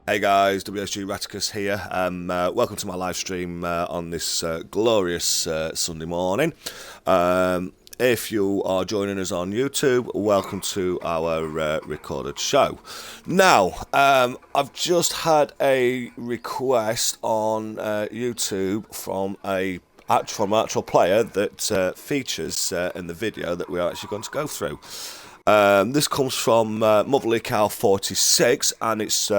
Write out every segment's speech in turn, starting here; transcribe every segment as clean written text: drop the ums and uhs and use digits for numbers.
Hey guys, WSG Raticus here. Welcome to my live stream on this glorious Sunday morning. If you are joining us on YouTube, welcome to our recorded show. Now, I've just had a request on YouTube from an actual player that features in the video that we are actually going to go through. This comes from motherlycow 46, and it's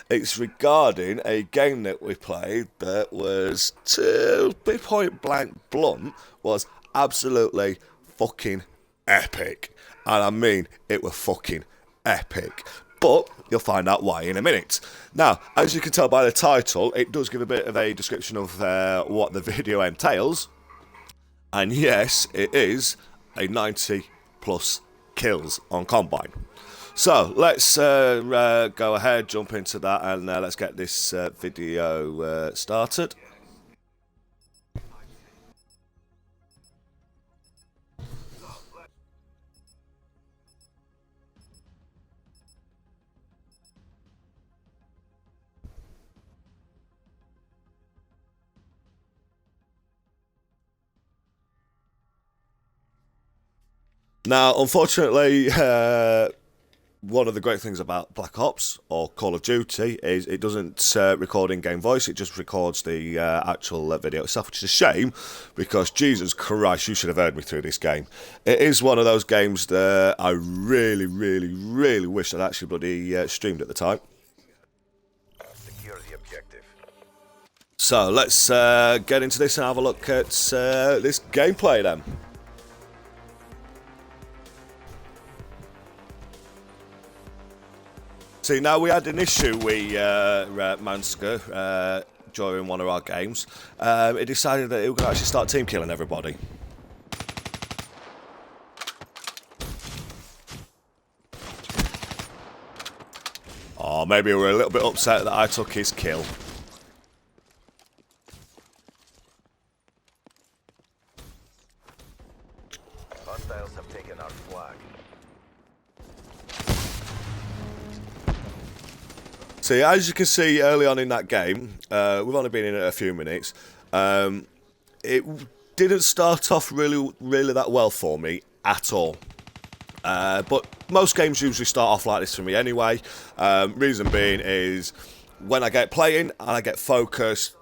it's regarding a game that we played that was, to be point blank blunt, was absolutely fucking epic. And I mean, it was fucking epic. But you'll find out why in a minute. Now, as you can tell by the title, it does give a bit of a description of what the video entails. And yes, it is a 90 plus kills on Combine. So let's go ahead, jump into that, and let's get this video started. Now, unfortunately, one of the great things about Black Ops or Call of Duty is it doesn't record in-game voice, it just records the actual video itself, which is a shame, because Jesus Christ, you should have heard me through this game. It is one of those games that I really wish I'd actually bloody streamed at the time. Secure the objective. So, let's get into this and have a look at this gameplay then. See, now we had an issue with Mansker during one of our games. It decided that it would actually start team killing everybody. Or maybe we were a little bit upset that I took his kill. Hostiles have taken our flag. See, as you can see early on in that game, we've only been in it a few minutes. It didn't start off really that well for me at all. But most games usually start off like this for me anyway. Reason being is when I get playing and I get focused,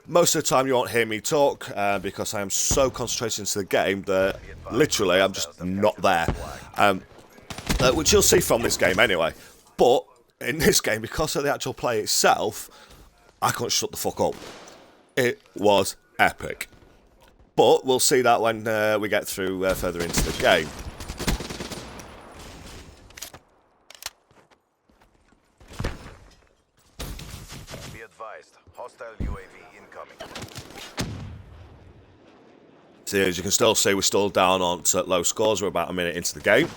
most of the time you won't hear me talk because I am so concentrated into the game that literally I'm just not there. Which you'll see from this game anyway. But in this game, because of the actual play itself, I couldn't shut the fuck up. It was epic. But we'll see that when we get through further into the game. Be advised, hostile UAV incoming. See, as you can still see, we're still down on low scores. We're about a minute into the game.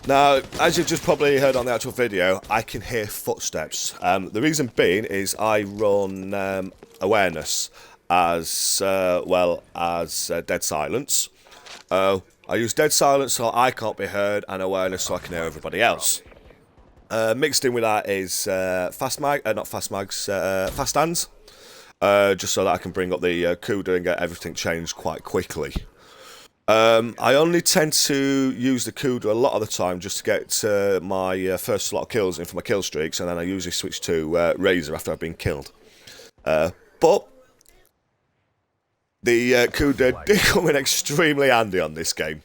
Now, as you've just probably heard on the actual video, I can hear footsteps. The reason being is I run awareness as well as dead silence. I use dead silence so I can't be heard, and awareness so I can hear everybody else. Mixed in with that is fast hands, just so that I can bring up the CUDA and get everything changed quite quickly. I only tend to use the CUDA a lot of the time just to get my first slot of kills in for my kill streaks, and then I usually switch to Razor after I've been killed. But the CUDA did come in extremely handy on this game.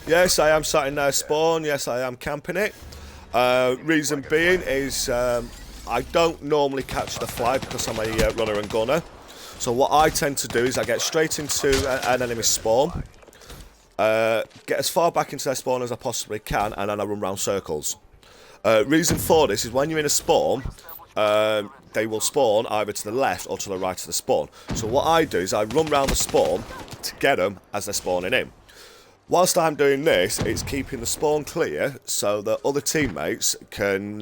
Yes, I am sat in their spawn. Yes, I am camping it. Reason being is I don't normally catch the fly because I'm a runner and gunner. So what I tend to do is I get straight into an enemy spawn, get as far back into their spawn as I possibly can, and then I run round circles. Reason for this is when you're in a spawn, they will spawn either to the left or to the right of the spawn. So what I do is I run round the spawn to get them as they're spawning in. Whilst I'm doing this, it's keeping the spawn clear so that other teammates can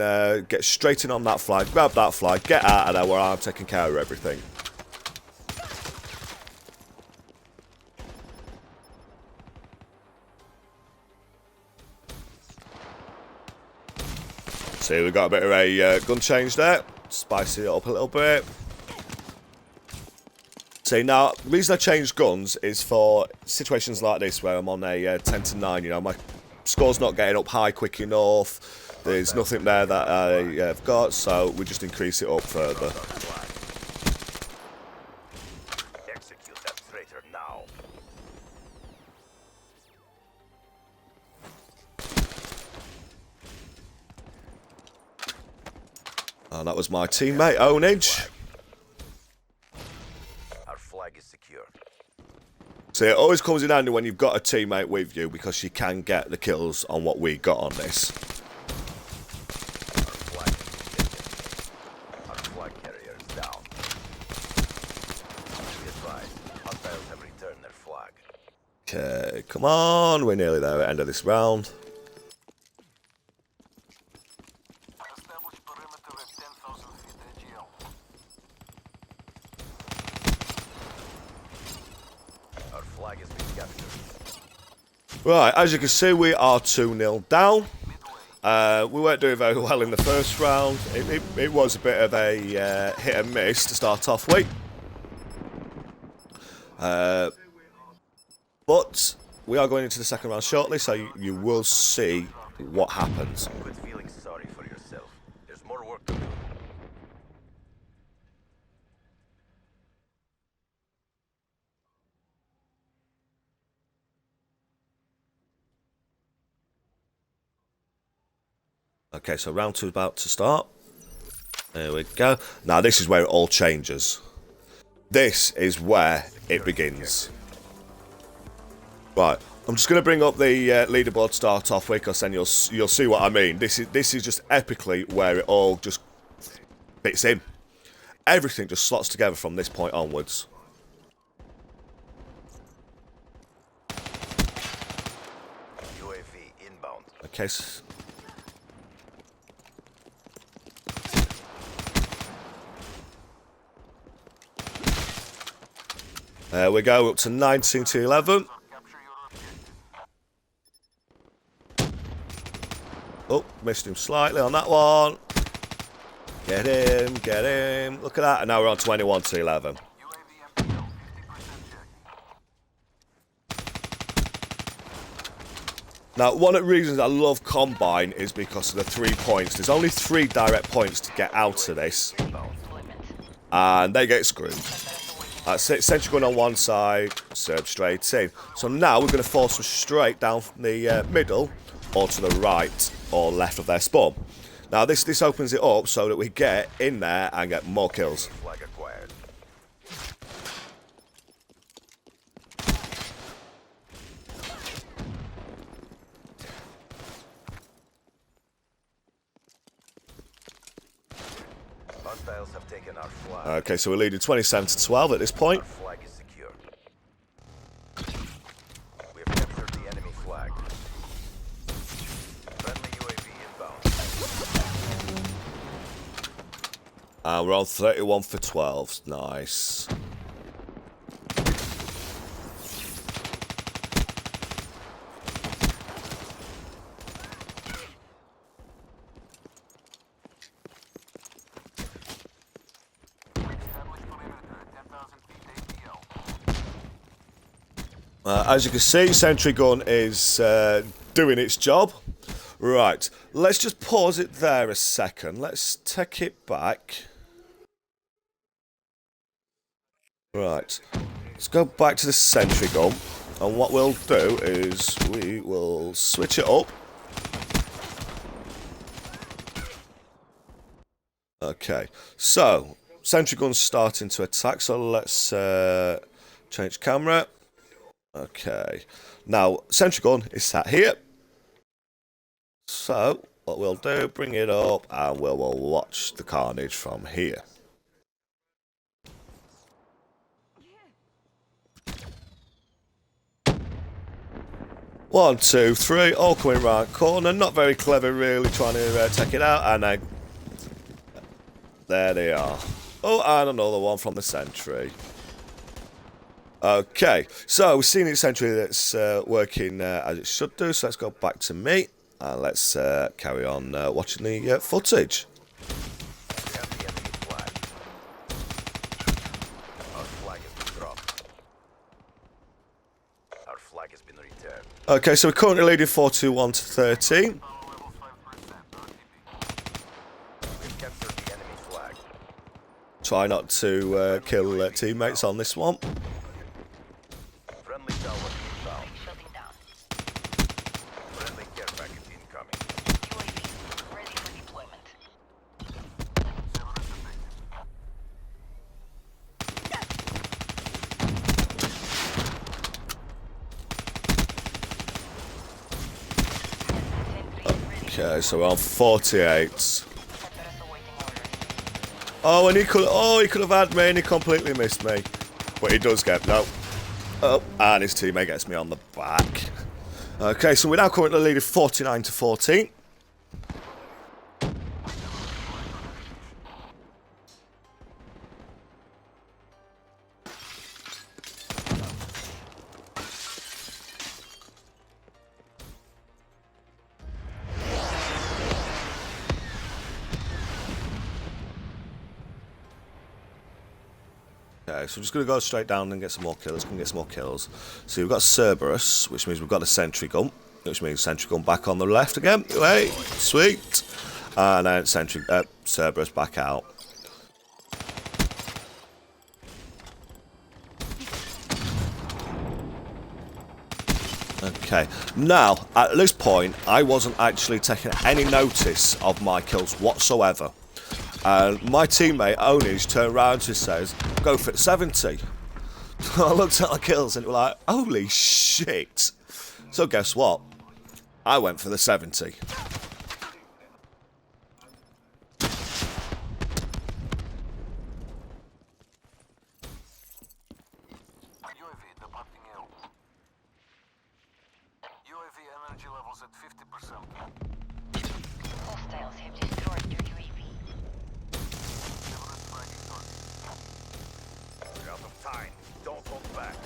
get straight in on that flag, grab that flag, get out of there where I'm taking care of everything. See, we've got a bit of a gun change there. Spice it up a little bit. See, now, the reason I changed guns is for situations like this where I'm on a 10 to 9, you know, my score's not getting up high quick enough. There's nothing there that I have got, so we just increase it up further. Execute that traitor now. And that was my teammate, Ownage. Our flag is secure. So it always comes in handy when you've got a teammate with you because you can get the kills on what we got on this. Our flag carrier is down. Be advised, hostiles have returned their flag. Okay, come on, we're nearly there at the end of this round. Establish perimeter at 10,000 feet AGL. Our flag has been captured. Right, as you can see, we are 2-0 down. We weren't doing very well in the first round. It was a bit of a hit and miss to start off with. But we are going into the second round shortly, so you will see what happens. Quit feeling sorry for yourself. There's more work to do. Okay, so round 2 is about to start. There we go. Now this is where it all changes. This is where it begins. Right, I'm just going to bring up the leaderboard to start off with, because then you'll see what I mean. This is just epically where it all just fits in. Everything just slots together from this point onwards. UAV inbound. Okay. There we go, up to 19 to 11. Oh, missed him slightly on that one. Get him, get him. Look at that, and now we're on 21 to 11. Now, one of the reasons I love Combine is because of the 3 points. There's only 3 direct points to get out of this, and they get screwed. That's it, sentry gun on one side, serve straight in. So now we're going to force them straight down from the middle, or to the right or left of their spawn. Now this opens it up so that we get in there and get more kills. Flag acquired. Hostiles have taken our flag. Okay, so we're leading 27 to 12 at this point. Our flag is secure. We have captured the enemy flag. Friendly UAV inbound. And we're on 31 for 12. Nice. As you can see, sentry gun is doing its job. Right, let's just pause it there a second. Let's take it back. Right, let's go back to the sentry gun. And what we'll do is we will switch it up. Okay, so sentry gun's starting to attack, so let's change camera. Okay, now sentry gun is sat here. So what we'll do, bring it up, and we'll watch the carnage from here. 1, 2, 3, all coming round corner. Not very clever, really, trying to take it out. And there they are. Oh, and another one from the sentry. Okay, so we've seen the sentry that's working as it should do. So let's go back to me and let's carry on watching the footage. We have the enemy flag. Our flag has been dropped. Our flag has been returned. Okay, so we're currently leading 4-2-1 to 13. Power level 5%. We've captured the enemy flag. Try not to kill teammates on this one. Friendly tower inbound. Shutting down. Friendly care package incoming. UAV ready for deployment. Okay, so we're on 48. Separate awaiting orders. Oh, and he could have had me, and he completely missed me. But he does get no. Oh, and his teammate gets me on the back. Okay, so we're now currently leading 49 to 14. Okay, so we're just going to go straight down and get some more kills. Can get some more kills. So we've got Cerberus, which means we've got a sentry gun, which means sentry gun back on the left again. Wait, sweet. And then Cerberus back out. Okay, now at this point, I wasn't actually taking any notice of my kills whatsoever. And my teammate only turned around and says, "Go for it, 70." I looked at my kills and it was like, holy shit. So guess what? I went for the 70. UAV departing L. UAV energy levels at 50%. Hostiles have destroyed your UAV. Everest flagging target. We're out of time. Don't hold back.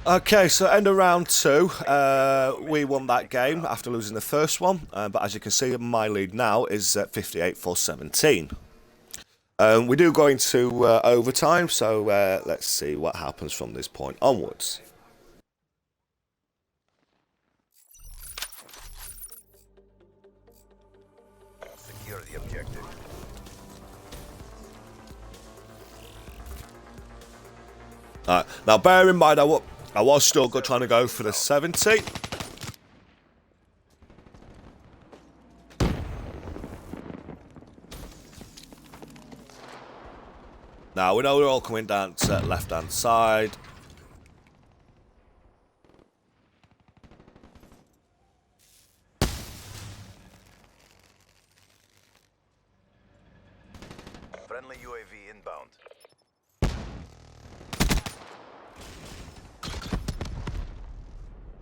Okay, so end of round 2, we won that game after losing the first one, but as you can see, my lead now is 58 for 17. We do go into overtime, so let's see what happens from this point onwards. Secure the objective. Alright, now bear in mind, I was still trying to go for the 70. Now we know we're all coming down to the left-hand side. Friendly UAV inbound.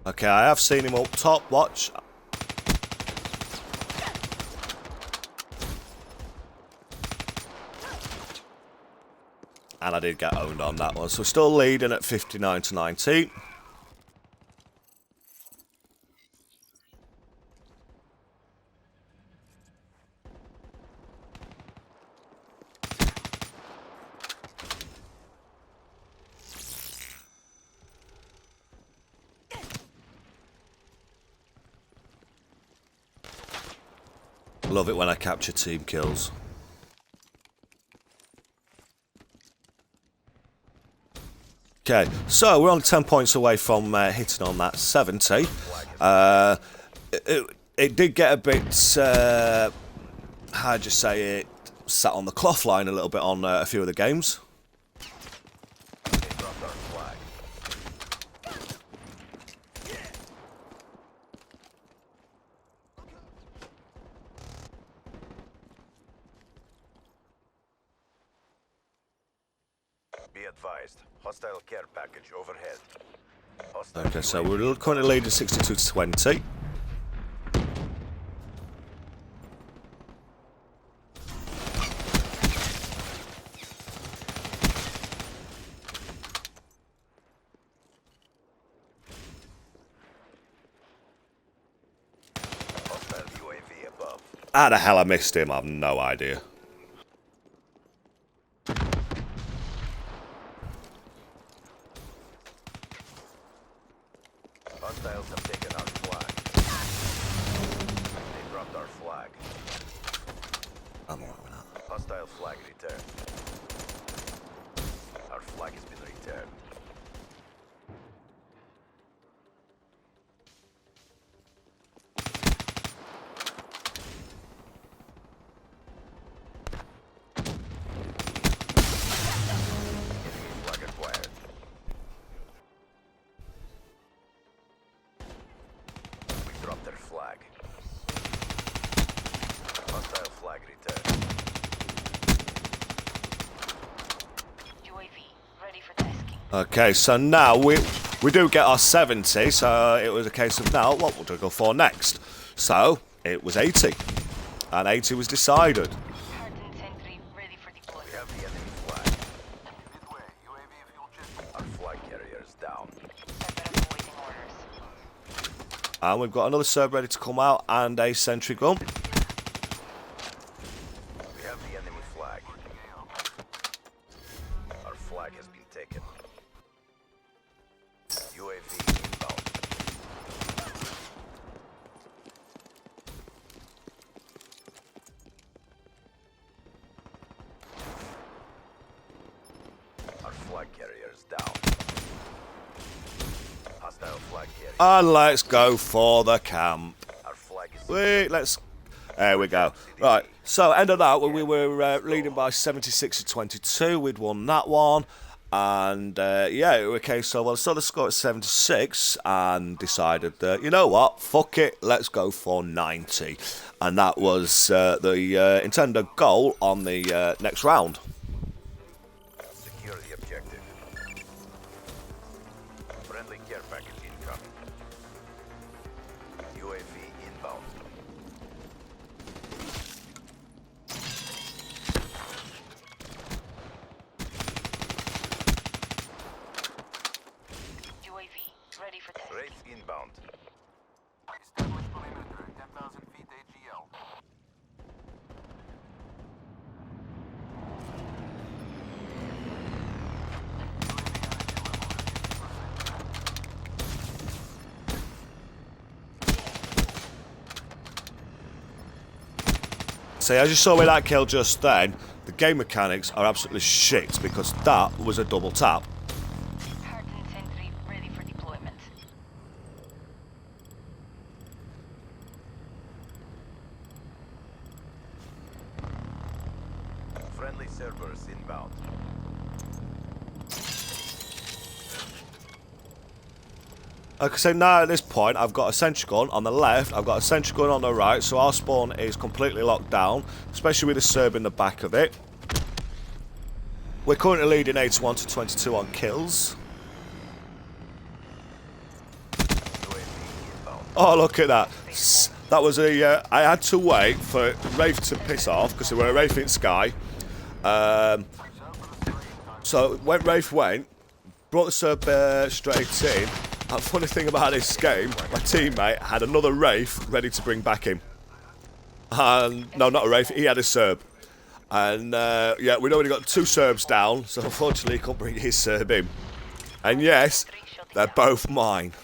Okay, I have seen him up top. Watch. And I did get owned on that one. So we're still leading at 59 to 19. Love it when I capture team kills. Okay, so we're on 10 points away from hitting on that 70. it did get a bit, how'd you say it, sat on the cloth line a little bit on a few of the games. They dropped our flag. Be advised, hostile care package overhead. Hostile Okay, so UAV we're currently leading 62-20. hostile UAV above. How the hell I missed him? I have no idea. Hostiles have taken our flag. They dropped our flag. I'm alright with that. Hostile flag returned. Our flag has been returned. Enemy flag acquired. We dropped their flag. Hostile flag returned. UAV ready for tasking. Okay, so now we do get our 70, so it was a case of now, what would we go for next? So, it was 80. And 80 was decided. Hardened sentry ready for We deployment. have the enemy flag. Midway, UAV fuel check. Our flag carrier is down. Cerberus awaiting orders. And we've got another serb ready to come out and a sentry gun. We have the enemy flag. Our flag has been taken. UAV inbound. Our flag carrier is down. Hostile flag carrier. And let's go for the camp. Our flag is Wait, let's... There we go. Right, so end of that, we were leading by 76-22. We'd won that one. And, yeah, it was a case of, well, I saw the score at 76 and decided that, you know what, fuck it, let's go for 90. And that was the intended goal on the next round. secure the objective. Friendly care package incoming. UAV inbound. UAV ready for tasking. Wraith inbound. Established perimeter, 10,000 feet AGL. So as you saw with that kill just then, the game mechanics are absolutely shit because that was a double tap. Hardened sentry ready for deployment. Friendly Cerberus inbound. Like I say, now at this point, I've got a sentry gun on the left, I've got a sentry gun on the right, so our spawn is completely locked down, especially with the Serb in the back of it. We're currently leading 81-22 on kills. UAV inbound. Oh, look at that. That was a... I had to wait for Wraith to piss off, because they were a Wraith in Sky. So when Wraith went, brought the Serb straight in. And funny thing about this game, my teammate had another Wraith ready to bring back in. And no, not a Wraith, he had a Serb. And yeah, we'd already got 2 Serbs down, so unfortunately he couldn't bring his Serb in. And yes, they're both mine.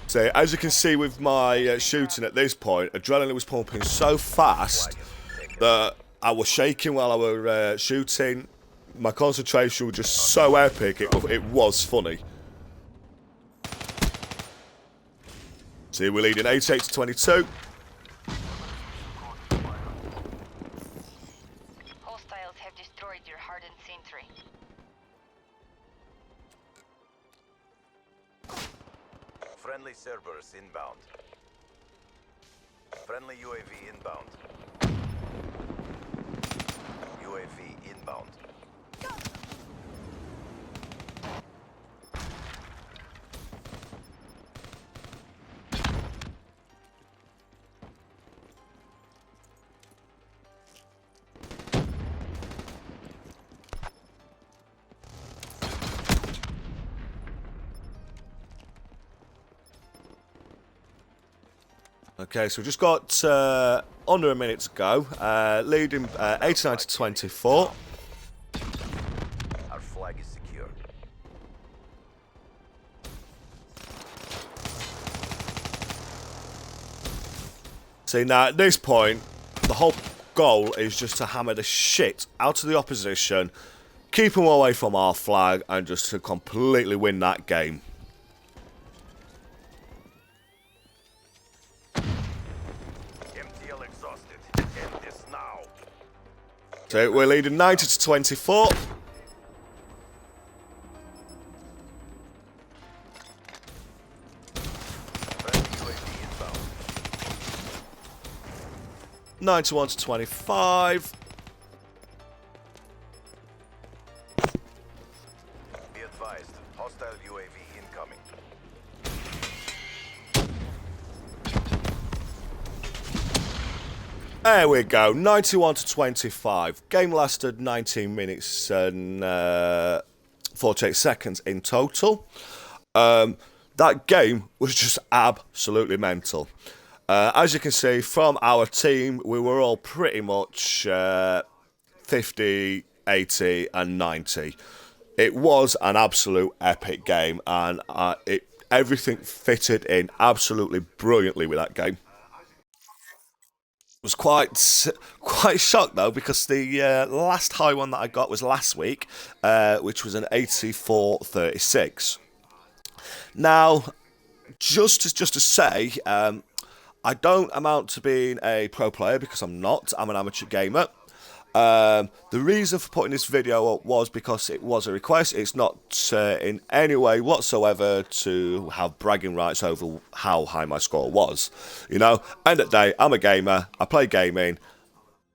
So as you can see with my shooting at this point, adrenaline was pumping so fast that I was shaking while I was shooting. My concentration was just so epic, it was funny. So we're leading 88 to 22. Hostiles have destroyed your hardened sentry. Friendly Cerberus inbound. Friendly UAV inbound. UAV inbound. Okay, so we've just got under a minute to go. Leading 89 to 24. Our flag is secure. See, now at this point, the whole goal is just to hammer the shit out of the opposition, keep them away from our flag, and just to completely win that game. MTL exhausted. End this now. So we're leading 90 to 24. Friendly UAV inbound. 91 to 25. Be advised. Hostile UAV incoming. There we go, 91 to 25. Game lasted 19 minutes and 48 seconds in total. That game was just absolutely mental. As you can see from our team, we were all pretty much 50, 80 and 90. It was an absolute epic game, and everything fitted in absolutely brilliantly with that game. Was quite shocked though, because the last high one that I got was last week, which was an 84-36. Now, just to say, I don't amount to being a pro player because I'm not. I'm an amateur gamer. The reason for putting this video up was because it was a request. It's not in any way whatsoever to have bragging rights over how high my score was. You know, end of the day, I'm a gamer. I play gaming.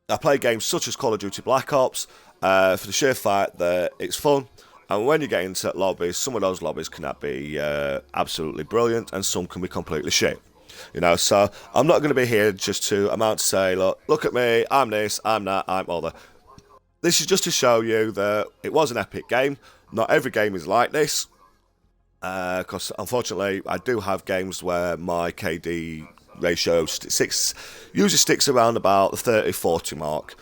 I play games such as Call of Duty Black Ops for the sheer fact that it's fun. And when you get into lobbies, some of those lobbies can be absolutely brilliant, and some can be completely shit. You know, so I'm not going to be here just to amount to say, look at me, I'm this, I'm that, I'm all that. This is just to show you that it was an epic game. Not every game is like this, because unfortunately I do have games where my KD ratio usually sticks around about the 30-40 mark,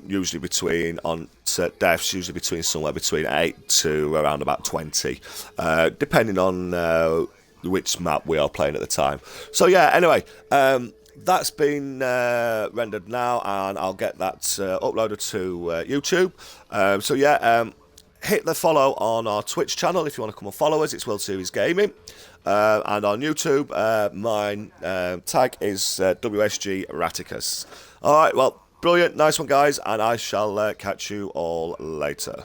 usually between, on set deaths, usually between somewhere between 8 to around about 20, depending on which map we are playing at the time. So yeah, anyway, that's been rendered now, and I'll get that uploaded to YouTube. So yeah, hit the follow on our Twitch channel if you want to come and follow us. It's World Series Gaming. And on YouTube, mine tag is WSG Raticus. Alright, well, brilliant, nice one guys, and I shall catch you all later.